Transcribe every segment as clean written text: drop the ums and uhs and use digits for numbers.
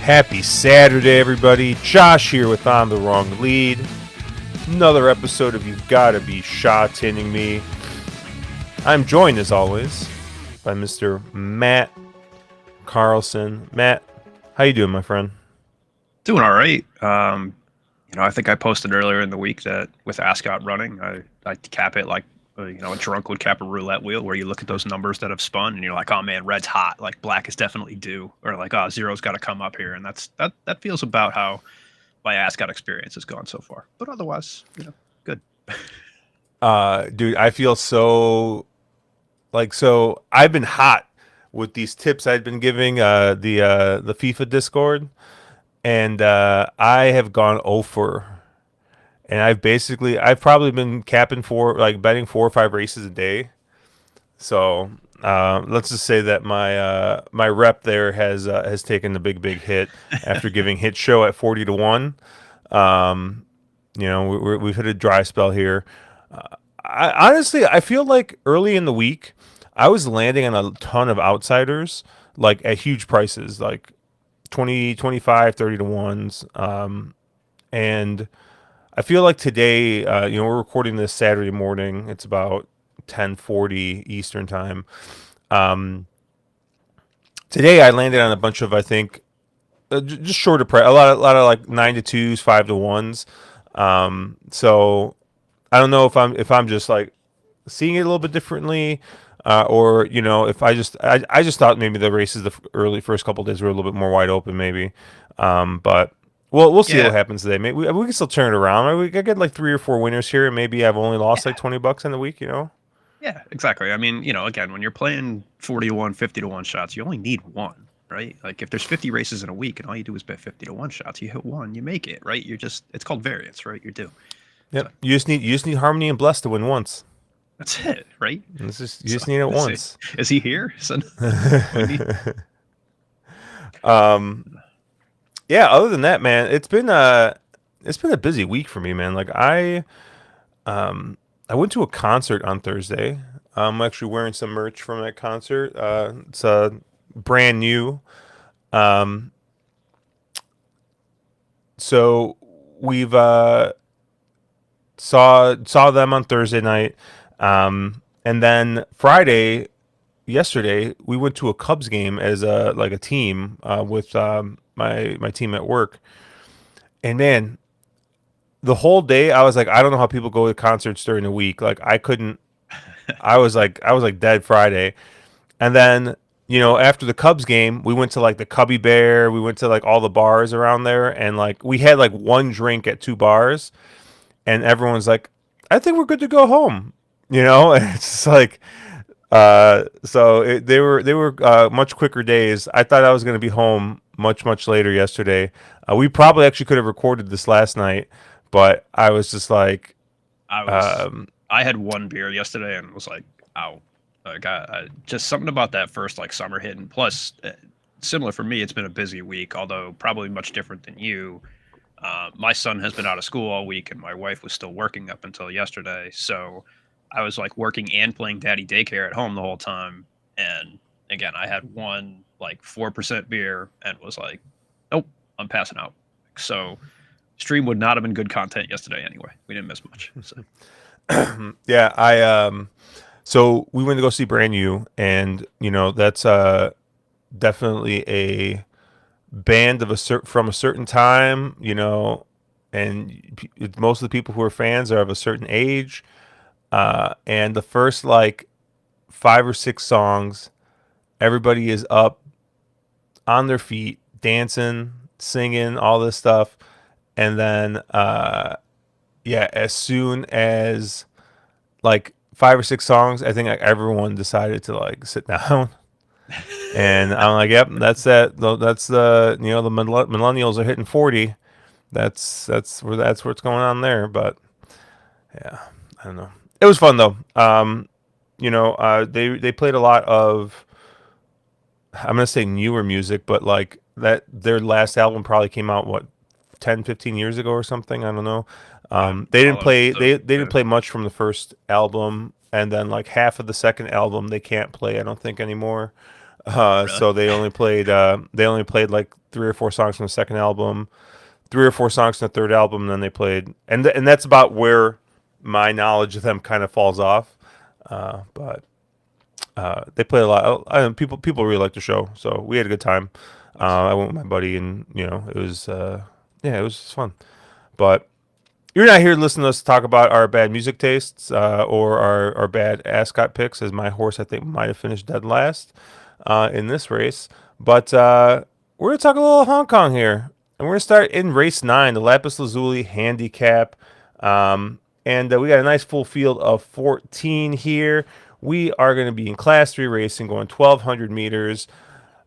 Happy Saturday, everybody. Josh here with On the Wrong Lead. Another episode of You've Gotta Be Sha Tinning Me. I'm joined, as always, by Mr. Matt Carlson. Matt, how you doing, my friend? Doing all right. I think I posted earlier in the week that with Ascot running, I cap it like a drunk would cap a roulette wheel, where you look at those numbers that have spun and you're like, oh man, red's hot, like black is definitely due, or like, oh, zero's got to come up here, and that feels about how my Ascot experience has gone so far. But otherwise, good. Dude, I feel so I've been hot with these tips I've been giving the FIFA Discord, and I have gone over. And I've probably been capping betting 4 or 5 races a day. So let's just say that my rep there has taken a big hit after giving hit show at 40 to 1. We've hit a dry spell here. I feel like early in the week I was landing on a ton of outsiders, like at huge prices, like 20, 25, 30 to ones. And I feel like today, we're recording this Saturday morning. It's about 10:40 Eastern time. Um, Today I landed on a bunch of, I think, just shorter price, a lot of like 9 to 2s, 5 to 1s. So I don't know if I'm just like seeing it a little bit differently, or if I just thought maybe the races the early first couple days were a little bit more wide open, maybe. But we'll see what Yeah, happens today. Maybe we can still turn it around. We could get like 3 or 4 winners here, and maybe I've only lost like yeah, $20 in the week. yeah, exactly. I mean, again, when you're playing 40 to 1, 50 to 1 shots, you only need one, right? Like if there's 50 races in a week and all you do is bet 50 to 1 shots, you hit one, you make it, right? It's called variance, right? You're due. So Yep. You just need Harmony and Bless to win once. that's it, right? You So just need it is he, once. is he here? So we need. um, yeah. Other than that, man, it's been a busy week for me, man. Like I went to a concert on Thursday. I'm actually wearing some merch from that concert. It's brand new. Um, so we've saw them on Thursday night, and then yesterday we went to a Cubs game as a team with my team at work, and man, the whole day I was like, I don't know how people go to concerts during the week. Like I couldn't. I was like dead Friday, and then after the Cubs game, we went to like the Cubby Bear. We went to like all the bars around there, and like we had like one drink at 2 bars, and everyone's like, I think we're good to go home. And it's just like, they were much quicker days. I thought I was going to be home much later yesterday. We probably actually could have recorded this last night, but I was just like, I was um, I had one beer yesterday and was like, "Ow!" Like just something about that first like summer hit, and plus, similar for me, it's been a busy week, although probably much different than you. My son has been out of school all week, and my wife was still working up until yesterday, so I was like working and playing daddy daycare at home the whole time. And again, I had one like 4% beer and was like, "Nope, I'm passing out." So stream would not have been good content yesterday anyway. We didn't miss much. So yeah, so we went to go see Brand New, and that's definitely a band from a certain time, and most of the people who are fans are of a certain age. And the first like 5 or 6 songs, everybody is up on their feet, dancing, singing, all this stuff, and then yeah, as soon as like 5 or 6 songs, I think like everyone decided to like sit down. And I'm like, yep, that's that. That's the millennials are hitting 40. That's what's going on there. But yeah, I don't know. It was fun though. They played a lot of, I'm gonna say newer music, but like that their last album probably came out what 10, 15 years ago or something. I don't know. I haven't They didn't followed. play So they yeah. didn't play much from the first album, and then like half of the second album they can't play. I don't think anymore. Really? So they only played like 3 or 4 songs from the second album, 3 or 4 songs from the third album, and then they played, and that's about where my knowledge of them kind of falls off. But they played a lot. People really liked the show, so we had a good time. Nice. I went with my buddy, and it was yeah, it was just fun. But you're not here to listen to us talk about our bad music tastes or our bad ascot picks, as my horse I think might have finished dead last in this race. But we're gonna talk a little Hong Kong here, and we're gonna start in race 9, the Lapis Lazuli Handicap. And we got a nice full field of 14 here. We are going to be in Class 3 racing, going 1,200 meters.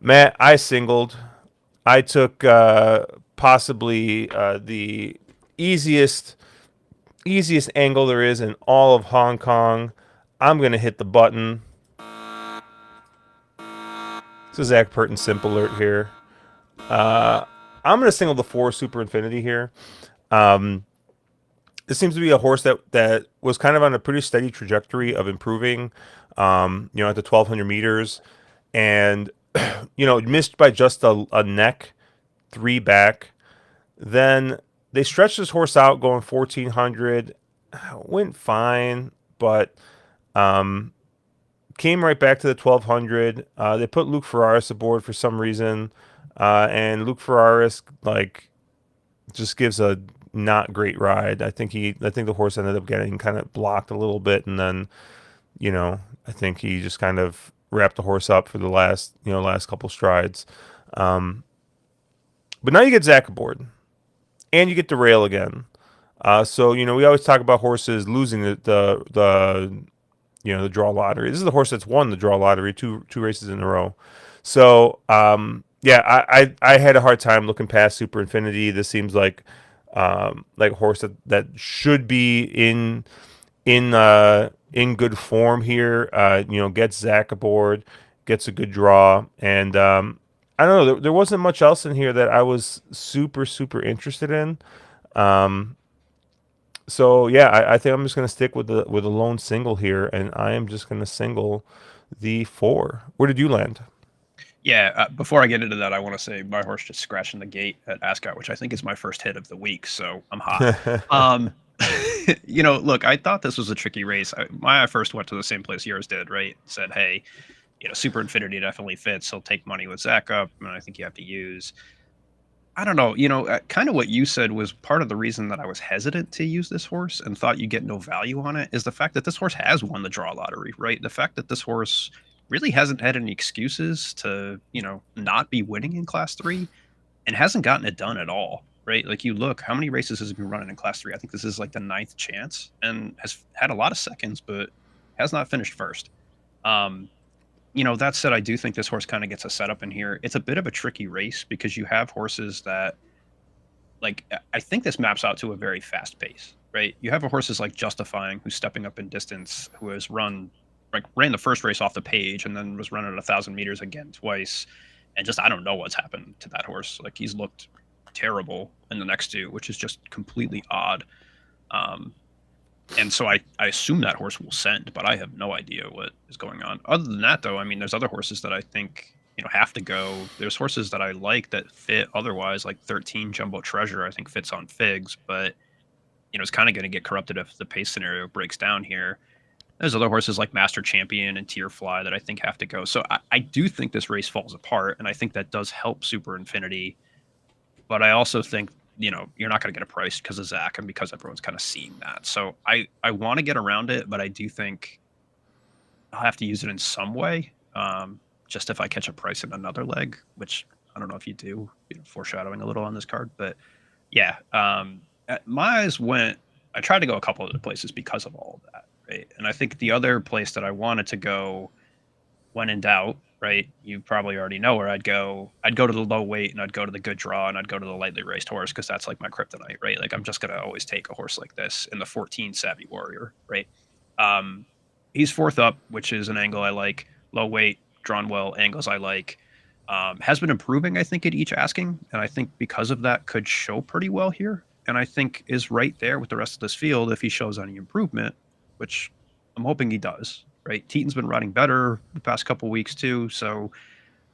Matt, I singled. I took possibly the easiest easiest angle there is in all of Hong Kong. I'm gonna hit the button. This is Zach Purton simp alert here. Uh, I'm gonna single the 4 Super Infinity here. Um, this seems to be a horse that was kind of on a pretty steady trajectory of improving. At the 1,200 meters, and missed by just a neck, 3 back. Then they stretched this horse out going 1,400. Went fine, but um, came right back to the 1,200. They put Luke Ferraris aboard for some reason, and Luke Ferraris just gives a not great ride. I think the horse ended up getting kind of blocked a little bit, and then I think he just kind of wrapped the horse up for the last couple strides. Um, but now you get Zach aboard, and you get the rail again. So we always talk about horses losing the draw lottery. This is the horse that's won the draw lottery two races in a row. So yeah, I had a hard time looking past Super Infinity. This seems like a horse that should be in good form here. Gets Zach aboard, gets a good draw, and I don't know. There wasn't much else in here that I was super interested in. Um, so yeah, I think I'm just gonna stick with a lone single here, and I am just gonna single the 4. Where did you land? Yeah. Before I get into that, I want to say my horse just scratching the gate at Ascot, which I think is my first hit of the week, so I'm hot. Um, look, I thought this was a tricky race. I first went to the same place yours did, right? Said, hey, Super Infinity definitely fits. He'll take money with Zach up, and I think you have to use. I don't know, kind of what you said was part of the reason that I was hesitant to use this horse and thought you get no value on it is the fact that this horse has won the draw lottery, right? The fact that this horse really hasn't had any excuses to, not be winning in class 3 and hasn't gotten it done at all, right? Like you look, how many races has he been running in class 3? I think this is like the ninth chance and has had a lot of seconds, but has not finished first. Um, that said, I do think this horse kind of gets a setup in here. It's a bit of a tricky race because you have horses that, like, I think this maps out to a very fast pace, right? You have a horses like Justifying, who's stepping up in distance, who has ran the first race off the page and then was running 1,000 meters again twice. And just, I don't know what's happened to that horse. Like, he's looked terrible in the next two, which is just completely odd. Um, and so I assume that horse will send, but I have no idea what is going on. Other than that, though, I mean, there's other horses that I think have to go. There's horses that I like that fit otherwise, like 13 Jumbo Treasure. I think fits on Figs, but it's kind of going to get corrupted if the pace scenario breaks down here. There's other horses like Master Champion and Tierfly that I think have to go. So I do think this race falls apart, and I think that does help Super Infinity. But I also think you're not going to get a price because of Zach and because everyone's kind of seeing that. So I want to get around it, but I do think I'll have to use it in some way. Just if I catch a price in another leg, which I don't know if you do, foreshadowing a little on this card, but yeah, my eyes went. I tried to go a couple other places because of all of that, right? And I think the other place that I wanted to go when in doubt, right? You probably already know where I'd go. I'd go to the low weight and I'd go to the good draw and I'd go to the lightly raced horse because that's like my kryptonite, right? Like I'm just gonna always take a horse like this in the 14 Savvy Warrior, right? Um, he's fourth up, which is an angle I like. Low weight, drawn well, angles I like. Has been improving, I think, at each asking, and I think because of that could show pretty well here. And I think is right there with the rest of this field if he shows any improvement, which I'm hoping he does. Right, Teton's been riding better the past couple weeks too, so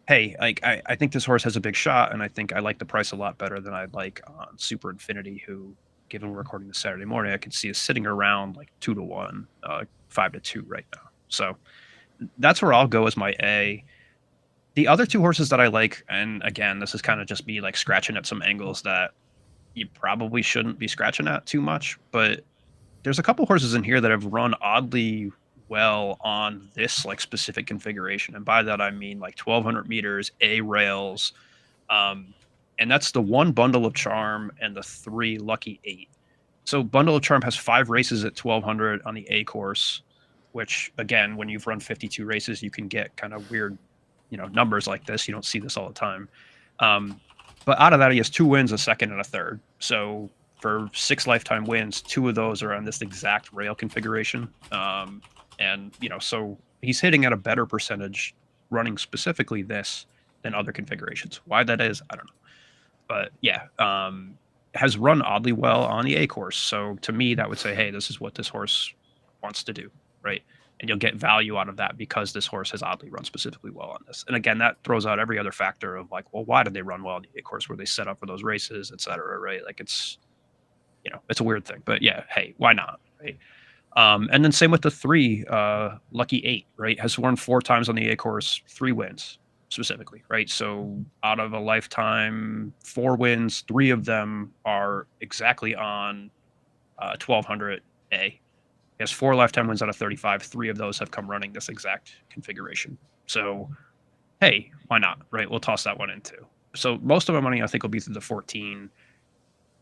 hey, like I think this horse has a big shot, and I think I like the price a lot better than I'd like on Super Infinity, who, given we're recording this Saturday morning, I could see is sitting around like 2 to 1, 5 to 2 right now. So that's where I'll go as my A. The other two horses that I like, and again, this is kind of just me like scratching at some angles that you probably shouldn't be scratching at too much, but there's a couple horses in here that have run oddly well on this like specific configuration, and by that I mean like 1200 meters, A rails, um, and that's the one Bundle of Charm and the three Lucky Eight. So Bundle of Charm has 5 races at 1200 on the A course, which again, when you've run 52 races, you can get kind of weird, numbers like this. You don't see this all the time. Um, but out of that, he has 2 wins, a second, and a third. So for 6 lifetime wins, 2 of those are on this exact rail configuration. And so he's hitting at a better percentage running specifically this than other configurations. Why that is, I don't know. But yeah, has run oddly well on the A course. So to me, that would say, hey, this is what this horse wants to do, right? And you'll get value out of that because this horse has oddly run specifically well on this. And again, that throws out every other factor of like, well, why did they run well on the A course? Were they set up for those races, et cetera, right? Like it's a weird thing. But yeah, hey, why not, right? And then same with the three, Lucky Eight, right? Has won 4 times on the A course, 3 wins specifically, right? So out of a lifetime, 4 wins, 3 of them are exactly on 1200 A. He has 4 lifetime wins out of 35. 3 of those have come running this exact configuration. So hey, why not, right? We'll toss that one in too. So most of my money, I think, will be through the 14.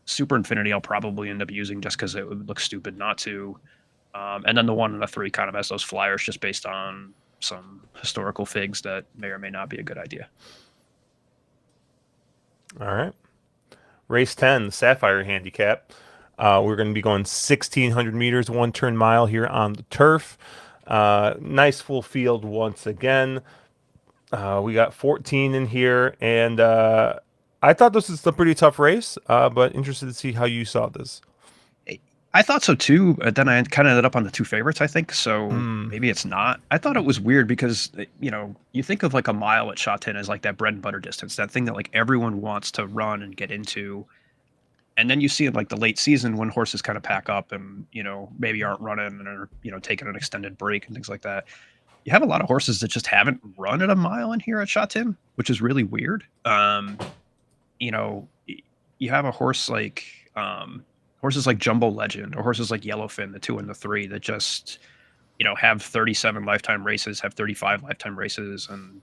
Super Infinity, I'll probably end up using just because it would look stupid not to. And then the 1 and the 3 kind of has those flyers just based on some historical figs that may or may not be a good idea. All right. Race 10, the Sapphire Handicap. We're going to be going 1,600 meters, 1 turn mile here on the turf. Nice full field once again. We got 14 in here, and I thought this was a pretty tough race, but interested to see how you saw this. I thought so too, but then I kind of ended up on the two favorites, I think. So Mm, maybe it's not. I thought it was weird because, you think of like a mile at Sha Tin as like that bread and butter distance, that thing that like everyone wants to run and get into. And then you see in like the late season when horses kind of pack up and, maybe aren't running and are, taking an extended break and things like that. You have a lot of horses that just haven't run at a mile in here at Sha Tin, which is really weird. You know, you have a horse like horses like Jumbo Legend or horses like Yellowfin, the 2 and the 3 that just, have 37 lifetime races, have 35 lifetime races, and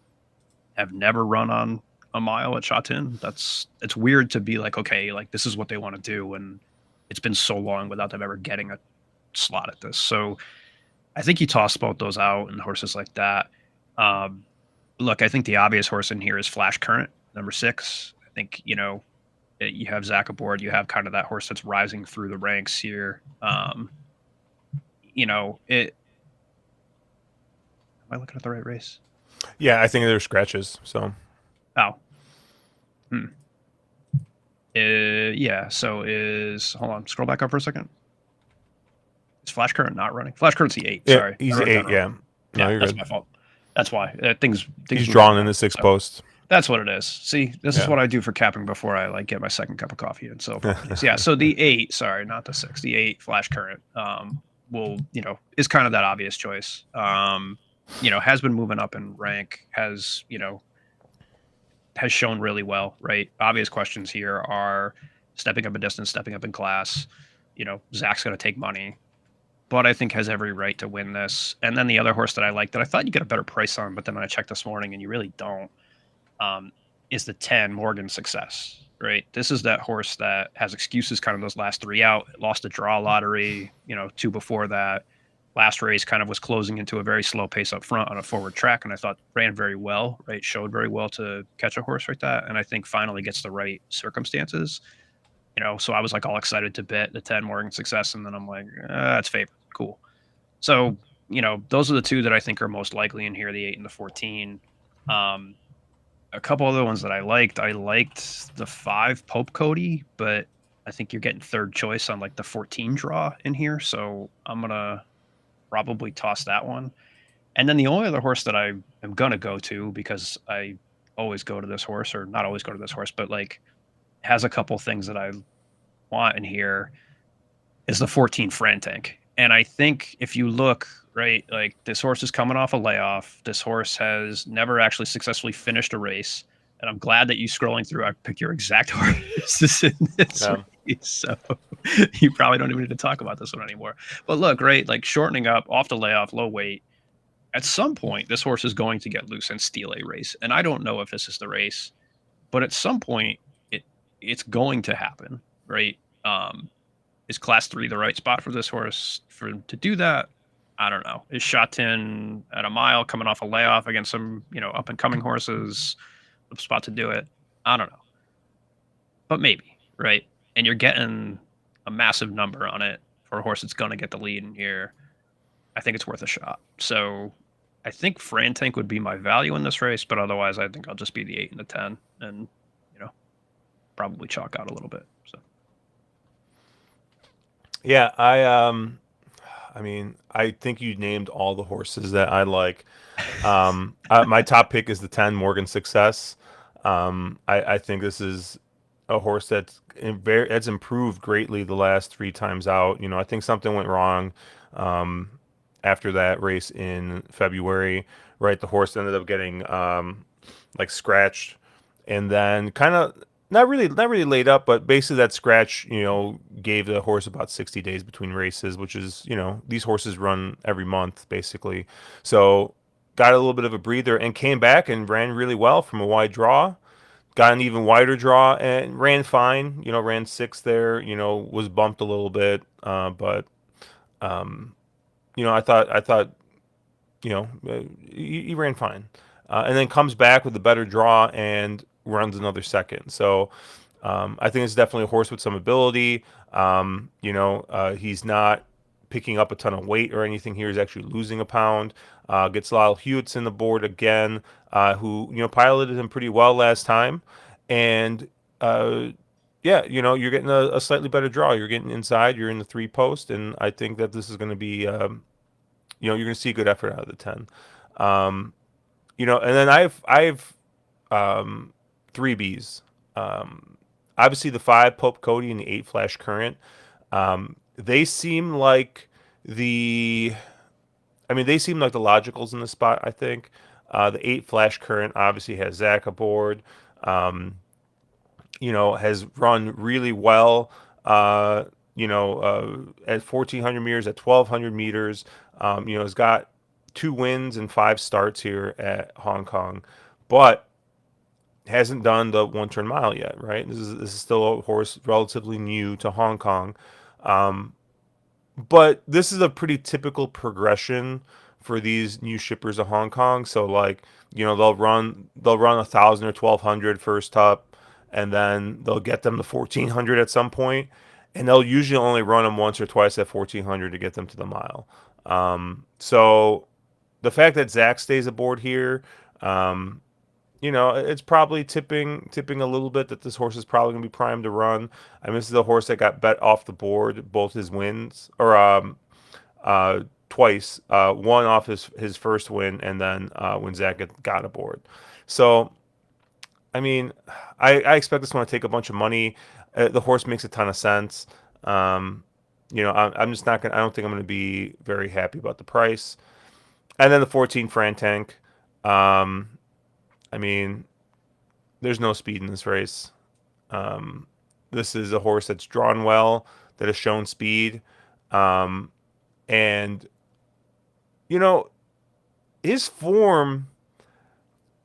have never run on a mile at Sha Tin. It's weird to be like, okay, like this is what they want to do, and it's been so long without them ever getting a slot at this. So I think you toss both those out and horses like that. Um, Look, I think the obvious horse in here is Flash Current, number 6. I think you have Zach aboard. You have kind of that horse that's rising through the ranks here. It. Am I looking at the right race? yeah, I think there's scratches. So Oh, hmm. Yeah. So hold on. Scroll back up for a second. Is Flash Current not running? Flash Current's the 8. yeah, Sorry, I he's wrote it down 8. wrong. Yeah, no, Yeah, you're that's good. my fault. That's why things He's move drawn in the around. sixth So post. that's what it is. See, this is Yeah. what I do for capping before I like get my second cup of coffee in. So apologies. Yeah. So the 8, sorry, not the 6. The 8 Flash Current will is kind of that obvious choice. Has been moving up in rank. Has shown really well. Right. Obvious questions here are stepping up in distance, stepping up in class. Zach's going to take money, but I think has every right to win this. And then the other horse that I like that I thought you get a better price on, but then I checked this morning and you really don't, um, is the 10 Morgan Success. Right. This is that horse that has excuses kind of those last 3 out, lost a draw lottery, 2 before that. Last race kind of was closing into a very slow pace up front on a forward track. And I thought ran very well, right? Showed very well to catch a horse like that. And I think finally gets the right circumstances. So I was like all excited to bet the 10 Morgan Success. And then I'm like, that's favorite. Cool. So, those are the two that I think are most likely in here, the 8 and the 14. Um, a couple other ones that I liked. I liked the 5 Pope Cody, but I think you're getting third choice on like the 14 draw in here. So I'm going to probably toss that one. And then the only other horse that I am going to go to because I always go to this horse, or not always go to this horse, but like has a couple things that I want in here, is the 14 Frantank. And I think if you look, right, like this horse is coming off a layoff. This horse has never actually successfully finished a race. And I'm glad that you scrolling through, I picked your exact horses in this Um, race. So you probably don't even need to talk about this one anymore. But look, right, like shortening up off the layoff, low weight. At some point, this horse is going to get loose and steal a race. And I don't know if this is the race, but at some point, it it's going to happen, right? Is class 3 the right spot for this horse for him to do that? I don't know. Is Sha Tin at a mile coming off a layoff against some, up and coming horses the spot to do it? I don't know. But maybe, right? And you're getting a massive number on it for a horse that's going to get the lead in here. I think it's worth a shot. So I think Frantank would be my value in this race, but otherwise I think I'll just be the 8 and the 10 and, you know, probably chalk out a little bit. So yeah, I mean, I think you named all the horses that I like. My top pick is the 10 Morgan Success. I think this is a horse that's improved greatly the last three times out. You know, I think something went wrong um, after that race in February. Right, the horse ended up getting like scratched, and then kind of not really laid up, but basically that scratch, gave the horse about 60 days between races, which is, these horses run every month basically. So got a little bit of a breather and came back and ran really well from a wide draw. Got an even wider draw and ran fine. Ran sixth there. Was bumped a little bit, but I thought he ran fine, and then comes back with a better draw and runs another second. So I think it's definitely a horse with some ability. He's not picking up a ton of weight or anything here. He's actually losing a pound. Gets Lyle Hewitt's in the board again, who piloted him pretty well last time, and uh, yeah, you're getting a slightly better draw. You're getting inside. You're in the three post, and I think that this is going to be you're going to see a good effort out of the 10. Um, and then I've three Bs. Obviously the 5 Pope Cody and the 8 Flash Current. They seem like the they seem like the logicals in the spot, I think. The 8 Flash Current obviously has Zach aboard. Um, has run really well. At 1,400 meters, at 1,200 meters, has got 2 wins and 5 starts here at Hong Kong, but hasn't done the one-turn mile yet. Right? This is still a horse relatively new to Hong Kong. Um, but this is a pretty typical progression for these new shippers of Hong Kong. So like, they'll run 1,000 or 1,200 first up, and then they'll get them to 1,400 at some point, and they'll usually only run them once or twice at 1,400 to get them to the mile. So the fact that Zach stays aboard here, um, it's probably tipping a little bit that this horse is probably going to be primed to run. I mean, this is a horse that got bet off the board both his wins or twice. One off his first win, and then when Zach got aboard. So I mean, I expect this one to take a bunch of money. The horse makes a ton of sense. Um, I'm just not gonna. I don't think I'm gonna be very happy about the price. And then the 14 Frantank. Um, I mean, there's no speed in this race. Um, this is a horse that's drawn well, that has shown speed, um, and you know his form.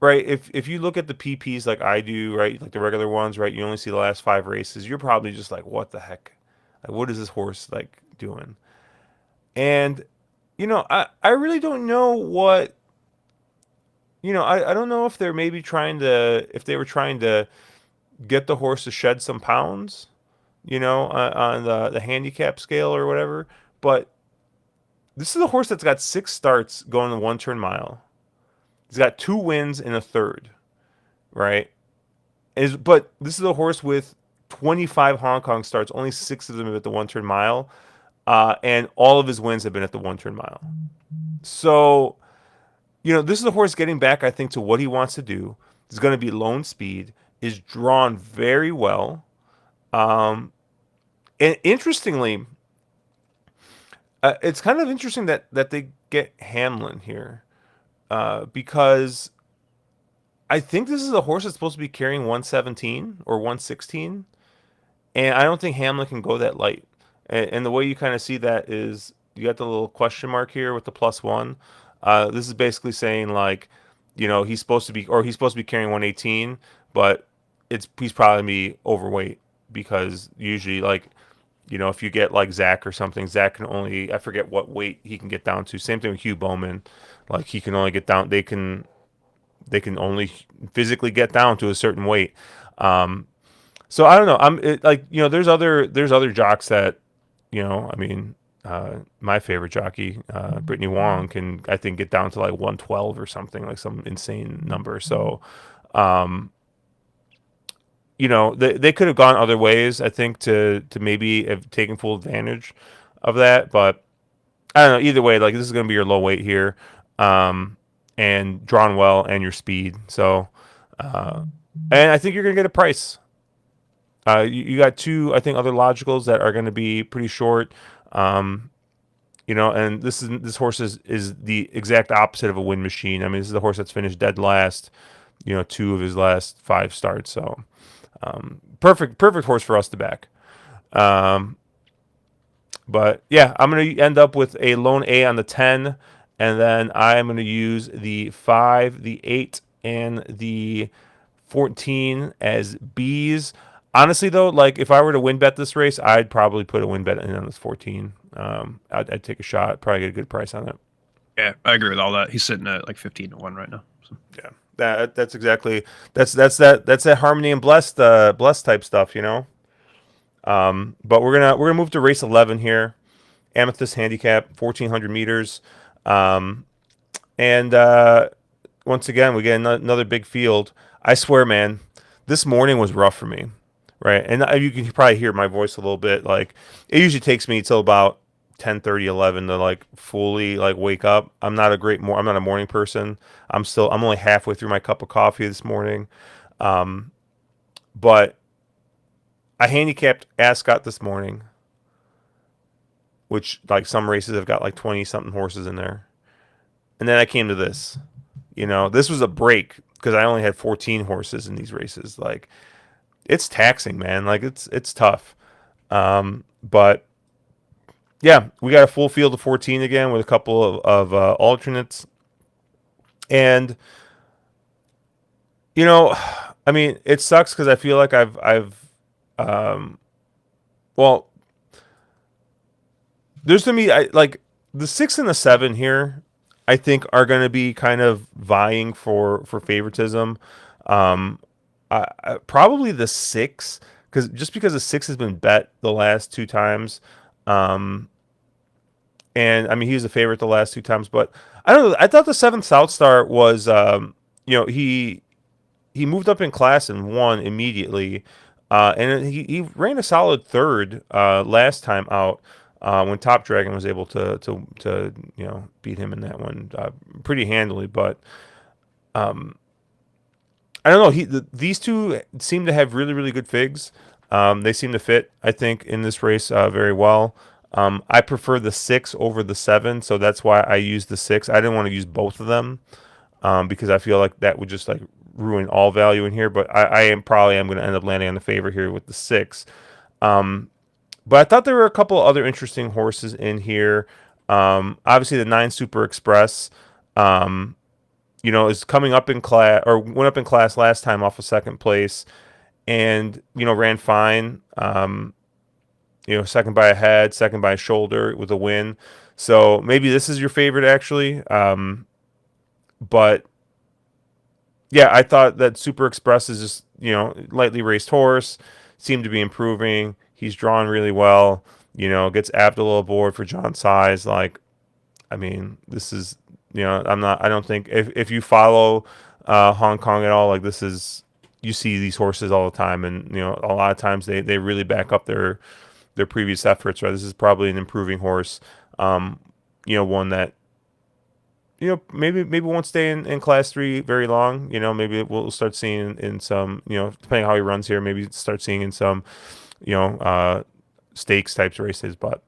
Right, if you look at the PPs like I do, right, like the regular ones, right, you only see the last 5 races. You're probably just like, what the heck? Like, what is this horse like doing? And I really don't know what I don't know if they're maybe if they were trying to get the horse to shed some pounds, on the handicap scale or whatever. But this is a horse that's got 6 starts going the one-turn mile. He's got 2 wins in a third, right? But this is a horse with 25 Hong Kong starts, only 6 of them at the one-turn mile, and all of his wins have been at the one-turn mile. So this is a horse getting back, I think, to what he wants to do. It's going to be Lone Speed. Is drawn very well. Um, and interestingly, it's kind of interesting that they get Hamlin here because I think this is a horse that's supposed to be carrying 117 or 116, and I don't think Hamlin can go that light. And the way you kind of see that is you got the little question mark here with the +1. This is basically saying like, he's supposed to be carrying 118, but he's probably gonna be overweight because usually like if you get like Zach or something, Zach can only, I forget what weight he can get down to. Same thing with Hugh Bowman. Like he can only get down, they can only physically get down to a certain weight. Um, so I don't know. Like there's other jocks that I mean, my favorite jockey, Brittany Wong, can I think get down to like 112 or something, like some insane number. So, um, they could have gone other ways. I think to maybe have taken full advantage of that, but I don't know. Either way, like this is going to be your low weight here, um, and drawn well and your speed. So, uh, and I think you're going to get a price. You got two, I think, other logicals that are going to be pretty short. Um, and this horse is the exact opposite of a win machine. I mean, this is a horse that's finished dead last. Two of his last five starts. So, perfect horse for us to back. Um, But yeah, I'm going to end up with a lone A on the 10, and then I'm going to use the 5, the 8, and the 14 as B's. Honestly, though, like if I were to win bet this race, I'd probably put a win bet in on this 14. I'd take a shot, probably get a good price on it. Yeah, I agree with all that. He's sitting at like 15-1 right now. So. Yeah, that's exactly that's that harmony and blessed type stuff. But we're gonna move to race 11 here. Amethyst handicap, 1,400 meters. Um, and once again, we get another big field. I swear, man, this morning was rough for me, right? And you can probably hear my voice a little bit. Like it usually takes me till about 10:30, 11 to like fully like wake up. I'm not a morning person. I'm only halfway through my cup of coffee this morning. Um, but I handicapped Ascot this morning, which like some races have got like 20 something horses in there. And then I came to this. This was a break because I only had 14 horses in these races. Like it's taxing, man. Like it's tough. But yeah, we got a full field of 14 again with a couple of alternates. And you know, I mean, it sucks because I feel like um, well, there's gonna be like the 6 and the 7 here. I think are going to be kind of vying for favoritism. Um, Probably the 6 because the 6 has been bet the last two times. Um, and I mean he was a favorite the last two times, but I don't know. I thought the 7th South Star was he moved up in class and won immediately. And he ran a solid third last time out when Top Dragon was able to beat him in that one pretty handily. But I don't know. These two seem to have really really good figs. They seem to fit, I think, in this race very well. I prefer the 6 over the 7, so that's why I used the 6. I didn't want to use both of them because I feel like that would just like ruin all value in here. But I am going to end up landing on the favor here with the 6. But I thought there were a couple other interesting horses in here. Obviously, the 9 Super Express, is coming up in class or went up in class last time off of second place, and ran fine. Second by a head, second by a shoulder with a win. So maybe this is your favorite actually. But yeah, I thought that Super Express is just, lightly raced horse, seemed to be improving. He's drawn really well, gets Abdul aboard for John Size. Like, I mean, this is, I don't think, if you follow Hong Kong at all, like, you see these horses all the time. And, a lot of times they really back up their previous efforts, right? This is probably an improving horse, one that maybe won't stay in class three very long. Maybe we'll start seeing in some, depending how he runs here, maybe start seeing in some, you know, uh, stakes types races. But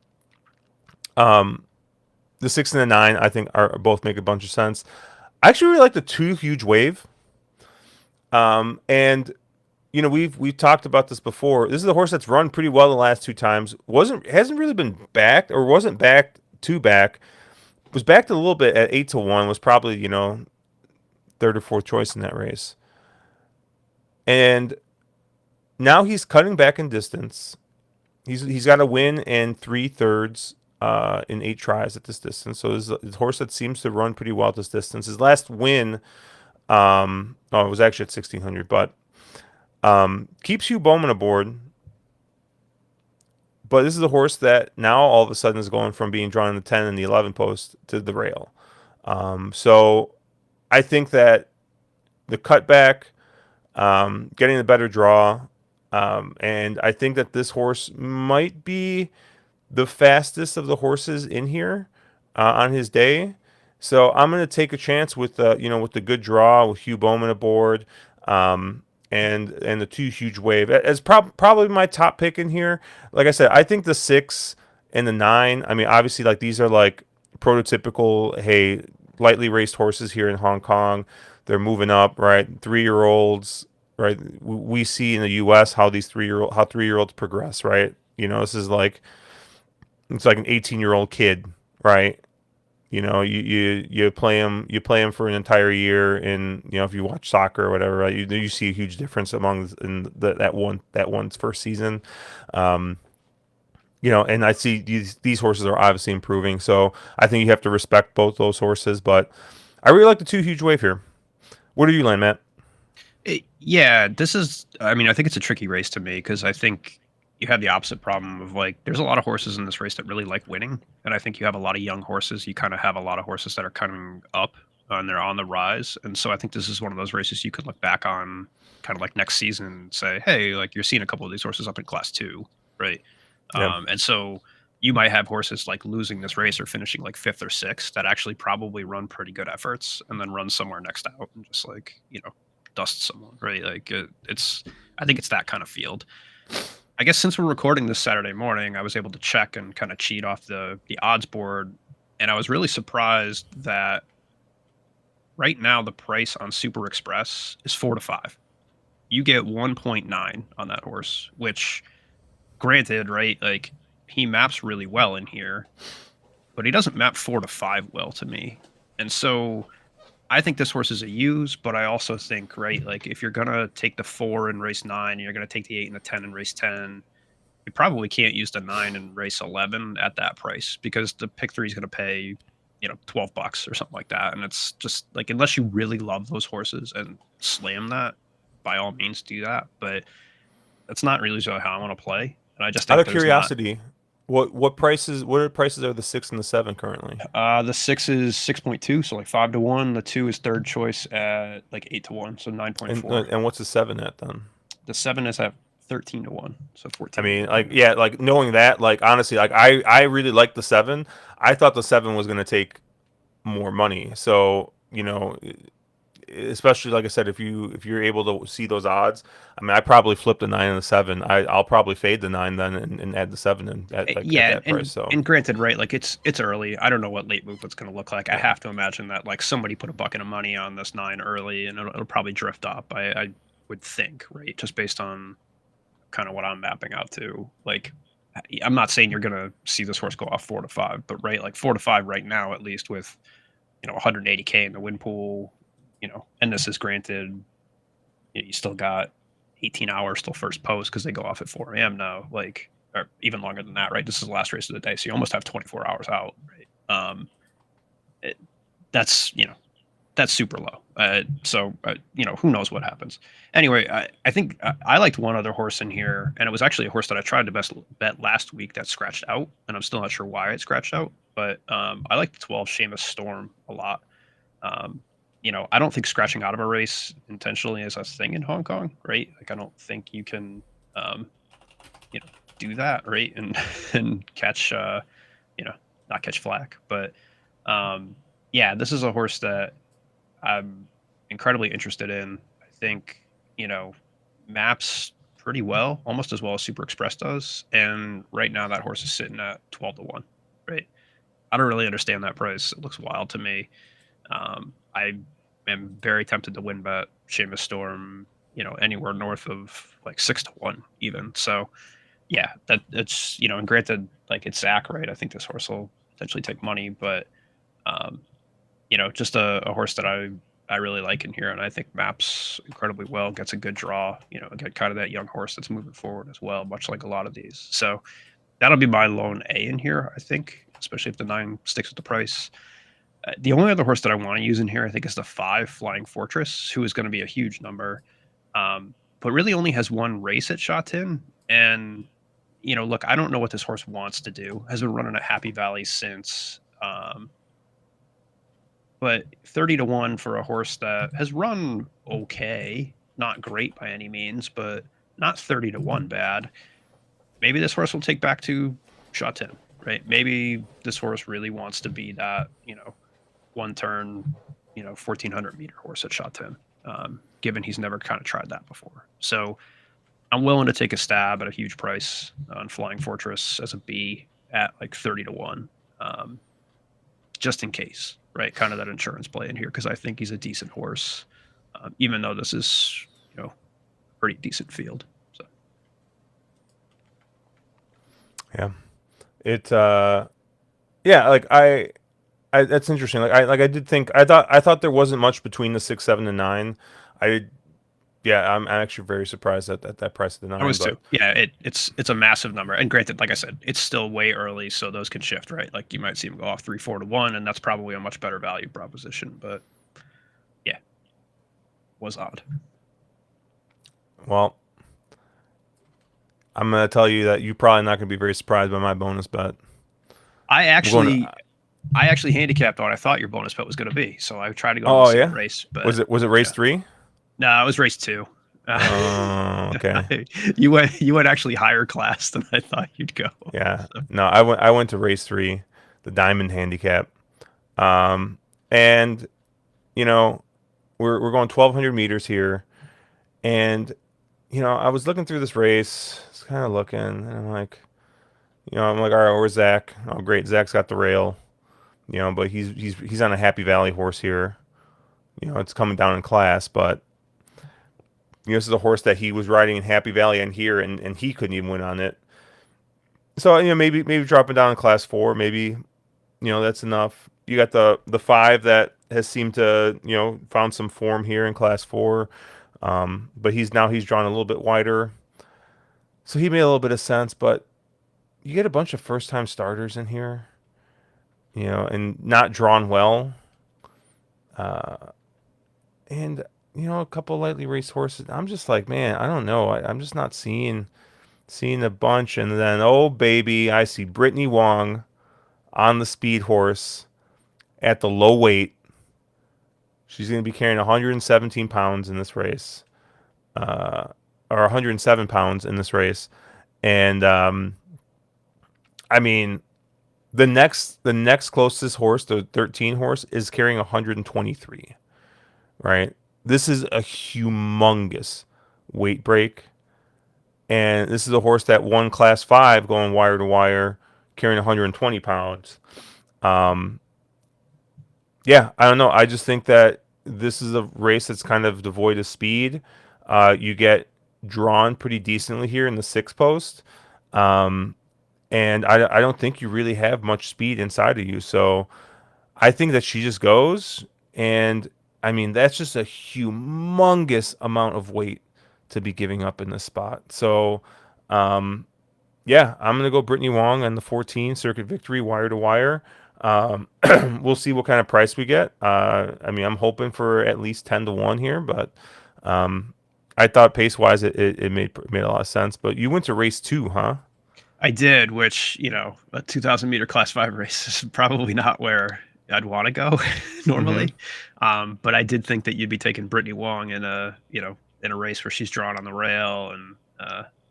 the 6 and the 9, I think, are both make a bunch of sense. I actually really like the two huge wave. And we've talked about this before. This is a horse that's run pretty well the last two times. Hasn't really been backed, or wasn't backed to back. Was backed a little bit at 8-1. Was probably third or fourth choice in that race. And now he's cutting back in distance. He's got a win and 3/3 in 8 tries at this distance. So this is a horse that seems to run pretty well at this distance. His last win, oh, it was actually at 1600, but keeps Hugh Bowman aboard. But this is a horse that now all of a sudden is going from being drawn in the 10 and the 11 post to the rail. So I think that the cutback, getting the better draw, and I think that this horse might be the fastest of the horses in here on his day. So I'm going to take a chance with with the good draw with Hugh Bowman aboard, um, and the two huge wave as probably my top pick in here. Like I said, I think the 6 and the 9. I mean, obviously, like these are like prototypical, hey, lightly raced horses here in Hong Kong. They're moving up, right? 3 year olds, right? We see in the U.S. how these 3-year olds progress, right? This is like it's like an 18-year-old kid, right? You play him for an entire year, and if you watch soccer or whatever, right, you see a huge difference among in that one's first season. Um, and I see these horses are obviously improving, so I think you have to respect both those horses. But I really like the two huge wave here. Where do you land, Matt? Yeah, this is. I mean, I think it's a tricky race to me because I think you have the opposite problem of like there's a lot of horses in this race that really like winning, and I think you have a lot of young horses. You kind of have a lot of horses that are coming up and they're on the rise, and so I think this is one of those races you could look back on, kind of like next season, and say, hey, like you're seeing a couple of these horses up in Class Two, right? Yeah, And so you might have horses like losing this race or finishing like fifth or sixth that actually probably run pretty good efforts and then run somewhere next out and just like dust someone, right? Like it's I think it's that kind of field. I guess since we're recording this Saturday morning, I was able to check and kind of cheat off the odds board, and I was really surprised that right now the price on Super Express is 4 to 5. You get 1.9 on that horse, which granted, right, like he maps really well in here, but he doesn't map 4 to 5 well to me. And so I think this horse is a use, but I also think, right, like if you're gonna take the 4 in race 9, you're gonna take the 8 and the 10 in race 10. You probably can't use the 9 in race 11 at that price because the pick three is gonna pay, $12 or something like that. And it's just like unless you really love those horses and slam that, by all means do that. But that's not really how I want to play. And I just out think of there's not. curiosity, what are the prices of the 6 and the 7 currently? The 6 is 6.2, so like 5 to 1. The 2 is third choice at like 8 to 1, so And 9.4. and what's the 7 at then? The 7 is at 13 to 1, so I 14 to mean, 1. like, yeah, like knowing that, like, honestly, like, I really like the 7. I thought the 7 was gonna take more money. So, especially like I said, if you're able to see those odds, I mean, I probably flip the 9 and the 7. I'll probably fade the 9 then and add the 7 in at like at Yeah, that price. So and granted, right? Like it's early. I don't know what late movement's going to look like. I yeah, have to imagine that like somebody put a bucket of money on this 9 early, and it'll probably drift up. I would think, right? Just based on kind of what I'm mapping out to. Like, I'm not saying you're going to see this horse go off 4 to 5, but right, like 4 to 5 right now, at least with 180K in the win pool, and this is granted, you still got 18 hours till first post because they go off at 4 a.m. now, like, or even longer than that, right? This is the last race of the day, so you almost have 24 hours out, right? It, that's that's super low. Who knows what happens? Anyway, I think I liked one other horse in here, and it was actually a horse that I tried to best bet last week that scratched out, and I'm still not sure why it scratched out. But I like the 12 Seamus Storm a lot. Um, I don't think scratching out of a race intentionally is a thing in Hong Kong, right? Like I don't think you can, um, you know, do that, right? And and catch, you know, not catch flack, but um, yeah, this is a horse that I'm incredibly interested in. I think, you know, maps pretty well, almost as well as Super Express does. And right now that horse is sitting at 12 to 1, right? I don't really understand that price. It looks wild to me. I am very tempted to win bet Seamus Storm, anywhere north of like 6 to 1 even. So yeah, that it's, and granted, like it's Zach, right? I think this horse will potentially take money, but um, just a horse that I really like in here, and I think maps incredibly well. Gets a good draw. Get kind of that young horse that's moving forward as well, much like a lot of these. So that'll be my lone A in here, I think, especially if the 9 sticks with the price. The only other horse that I want to use in here, I think, is the 5 Flying Fortress, who is going to be a huge number, but really only has one race at Sha Tin. And look, I don't know what this horse wants to do. Has been running at Happy Valley since. But 30 to 1 for a horse that has run okay, not great by any means, but not 30 to 1 bad. Maybe this horse will take back to Sha Tin, right? Maybe this horse really wants to be that, one turn, 1400-meter horse at Sha Tin, given he's never kind of tried that before. So I'm willing to take a stab at a huge price on Flying Fortress as a B at like 30 to 1. Um, just in case, right? Kind of that insurance play in here because I think he's a decent horse, even though this is, a pretty decent field. So Yeah. It yeah, like I that's interesting. Like I did think I thought there wasn't much between the 6, 7, and 9. I Yeah, I'm actually very surprised at that price of the I 9, was too. but Yeah, it's a massive number. And granted, like I said, it's still way early, so those can shift, right? Like you might see him go off 3, 4 to 1, and that's probably a much better value proposition. But yeah, was odd. well, I'm gonna tell you that you're probably not gonna be very surprised by my bonus bet. I We're going actually to, I actually handicapped what I thought your bonus bet was going to be, so I tried to go to the oh same yeah, race, but was it race yeah, 3? no, it was race 2. Oh, okay. You went actually higher class than I thought you'd go. Yeah. So, No, I went to race 3, the diamond handicap. Um and you know, we're going 1200 meters here, and I was looking through this race, just kind of looking, and I'm like, all right, where's Zach? Oh, great, Zach's got the rail. But he's on a Happy Valley horse here. It's coming down in class, but this is a horse that he was riding in Happy Valley and here, and he couldn't even win on it. So maybe dropping down in class 4, maybe that's enough. You got the 5 that has seemed to found some form here in class 4, but he's drawn a little bit wider, so he made a little bit of sense. But you get a bunch of first time starters in here, and not drawn well. And a couple lightly raced horses. I'm just like, man, I don't know. I'm just not seeing a bunch. And then, oh baby, I see Brittany Wong on the speed horse at the low weight. She's going to be carrying 117 pounds in this race, or 107 pounds in this race. And I mean, the next closest horse, the 13 horse, is carrying 123. Right. This is a humongous weight break. And this is a horse that won Class 5 going wire to wire, carrying 120 pounds. Um, yeah, I don't know. I just think that this is a race that's kind of devoid of speed. You get drawn pretty decently here in the six post. Um, and I don't think you really have much speed inside of you. So I think that she just goes. And I mean, that's just a humongous amount of weight to be giving up in this spot. So, um, yeah, I'm gonna go Brittany Wong on the 14 Circuit Victory wire to wire. Um, we'll see what kind of price we get. I mean, I'm hoping for at least 10 to 1 here, but um, I thought pace wise it made a lot of sense. But you went to race 2, huh? I did, which a 2,000-meter class 5 race is probably not where I'd want to go Mm-hmm. normally. But I did think that you'd be taking Brittany Wong in a race where she's drawn on the rail and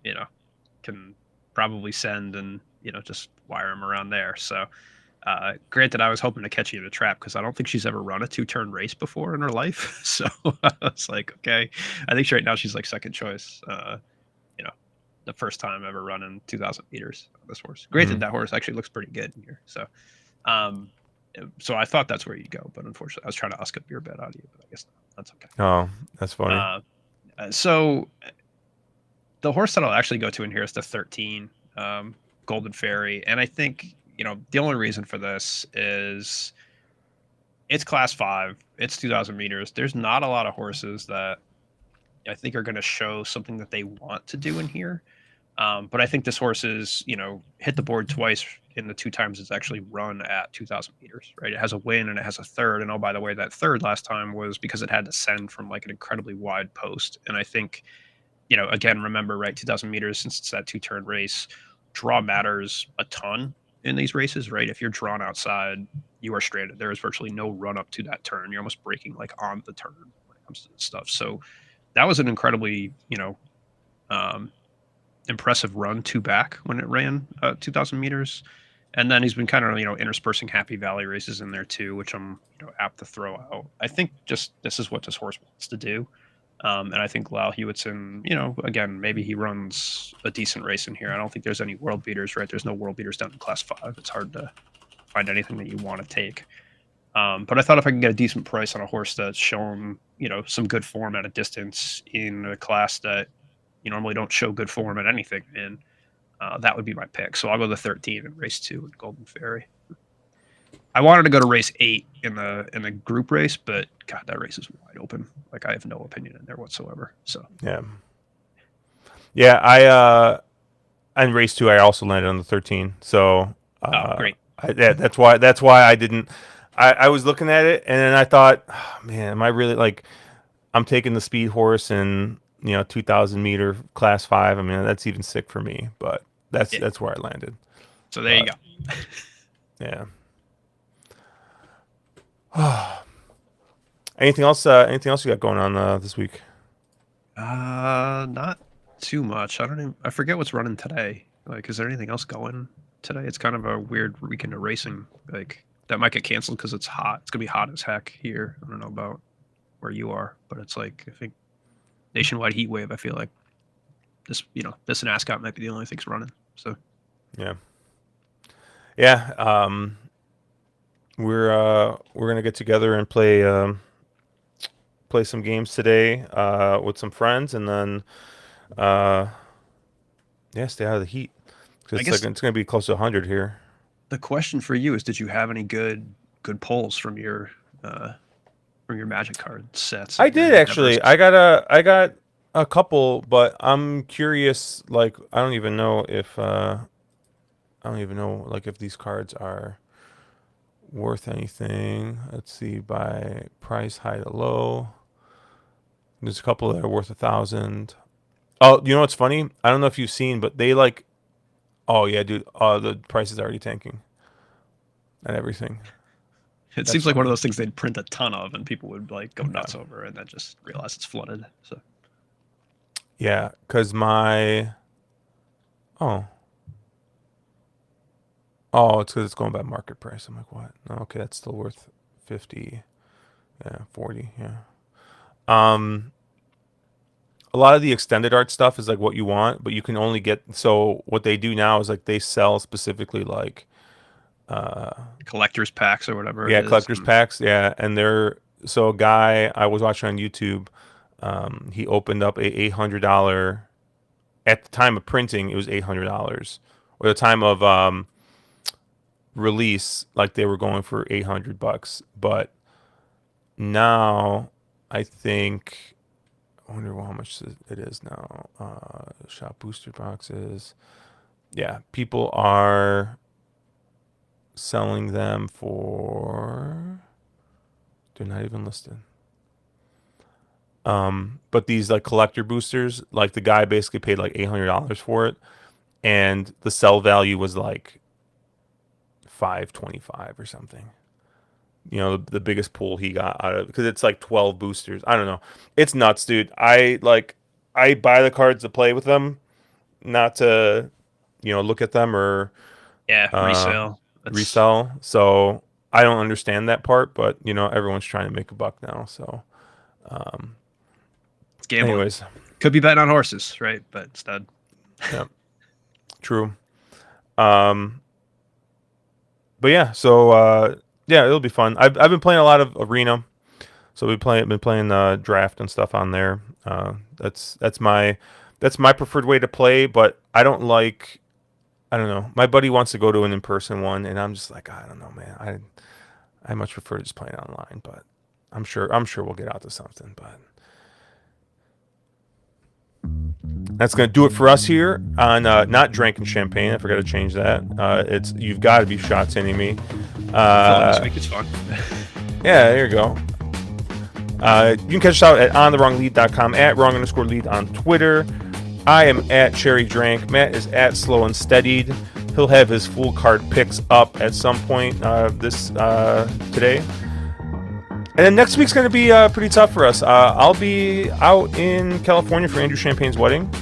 you know can probably send and just wire him around there. So Granted, I was hoping to catch you in a trap because I don't think she's ever run a two-turn race before in her life. So I was like, okay, I think right now she's like second choice. You know, the first time ever running 2,000 meters on this horse. Granted, Mm. that horse actually looks pretty good in here. Um, so I thought that's where you'd go, but unfortunately, I was trying to ask up your bet out of you, but I guess not. That's okay. Oh, that's funny. Uh, so the horse that I'll actually go to in here is the 13 Golden Fairy, and I think the only reason for this is it's class 5, it's 2,000 meters. There's not a lot of horses that I think are going to show something that they want to do in here. But I think this horse is, hit the board twice in the two times it's actually run at 2,000 meters, right? It has a win and it has a third. And oh, by the way, that third last time was because it had to send from like an incredibly wide post. And I think, again, remember, right, 2,000 meters, since it's that two-turn race, draw matters a ton in these races, right? If you're drawn outside, you are stranded. There is virtually no run up to that turn. You're almost breaking like on the turn when it comes to this stuff. So that was an incredibly, um, impressive run two back when it ran 2,000 meters. And then he's been kind of, interspersing Happy Valley races in there too, which I'm, apt to throw out. I think just this is what this horse wants to do. And I think Lau Hewitson, again, maybe he runs a decent race in here. I don't think there's any world beaters, right? There's no world beaters down in class 5. It's hard to find anything that you want to take. But I thought if I can get a decent price on a horse that's shown, some good form at a distance in a class that you normally don't show good form at anything in, that would be my pick. So I'll go the 13 in race 2 in Golden Fairy. I wanted to go to race 8 in the group race, but God, that race is wide open. Like I have no opinion in there whatsoever. So Yeah. Yeah, in race 2 I also landed on the 13. So oh, great. that's why I didn't I was looking at it and then I thought, oh, man, am I really like I'm taking the speed horse in 2,000 meter class 5. I mean, that's even sick for me, but that's Yeah. that's where I landed. So there you But go. yeah. Anything else? Anything else you got going on this week? Not too much. I don't even. I forget what's running today. Like, is there anything else going today? It's kind of a weird weekend of racing. Like that might get canceled because it's hot. It's gonna be hot as heck here. I don't know about where you are, but it's like I think nationwide heat wave. I feel like this and Ascot might be the only things running. So Yeah. Yeah. We're gonna get together and play some games today with some friends, and then uh, yeah, stay out of the heat because I guess it's gonna be close to 100 here. the question for you is: did you have any good pulls uh, from your Magic card sets I and your did endeavors? actually. I got a couple, but I'm curious. Like, I don't even know like if these cards are worth anything. Let's see by price, high to low. There's a couple that are worth 1,000. Oh, you know what's funny? I don't know if you've seen, but they like. Oh yeah, dude. The price is already tanking and everything. It That's seems like one of funny. those things they'd print a ton of, and people would like go Yeah, nuts over, and then just realize it's flooded. So yeah. Cause my oh it's because it's going by market price. I'm like, what? No, okay, that's still worth 50. Yeah, 40. Yeah. Um, a lot of the extended art stuff is like what you want, but you can only get. So what they do now is like they sell specifically like uh collectors packs or whatever it yeah, is. collector's And packs. Yeah, and they're so a guy I was watching on YouTube. He opened up a $800 at the time of printing. It was $800, or the time of release, like they were going for $800. But now I think I wonder how much it is now. Shop booster boxes. Yeah, people are selling them for. They're not even listed. But these like collector boosters, like the guy basically paid like $800 for it, and the sell value was like 525 or something. The biggest pull he got out of because it's like 12 boosters. I don't know. It's nuts, dude. I buy the cards to play with them, not to look at them or yeah, uh resale. That's resell. So I don't understand that part, but everyone's trying to make a buck now. So, it's gambling. anyways, Could be betting on horses, right? But instead, yeah, true. Um, but yeah, so yeah, it'll be fun. I've been playing a lot of arena, so been playing draft and stuff on there. That's my preferred way to play, but I don't like. I don't know. My buddy wants to go to an in-person one, and I'm just like, I don't know, man. I much prefer just playing online, but I'm sure we'll get out to something. But that's gonna do it for us here on not drinking champagne. I forgot to change that. It's you've got to be Sha Tinning me. I feel like this Uh, week is fun. yeah, there you go. You can catch us out at ontherwronglead.com, at wrong_lead on Twitter. I am at Cherry Drank. Matt is at Slow and Steadied. He'll have his full card picks up at some point today. And then next week's going to be pretty tough for us. I'll be out in California for Andrew Champagne's wedding.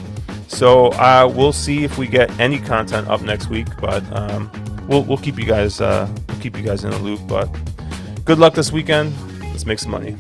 So we'll see if we get any content up next week. But we'll keep you guys in the loop. But good luck this weekend. Let's make some money.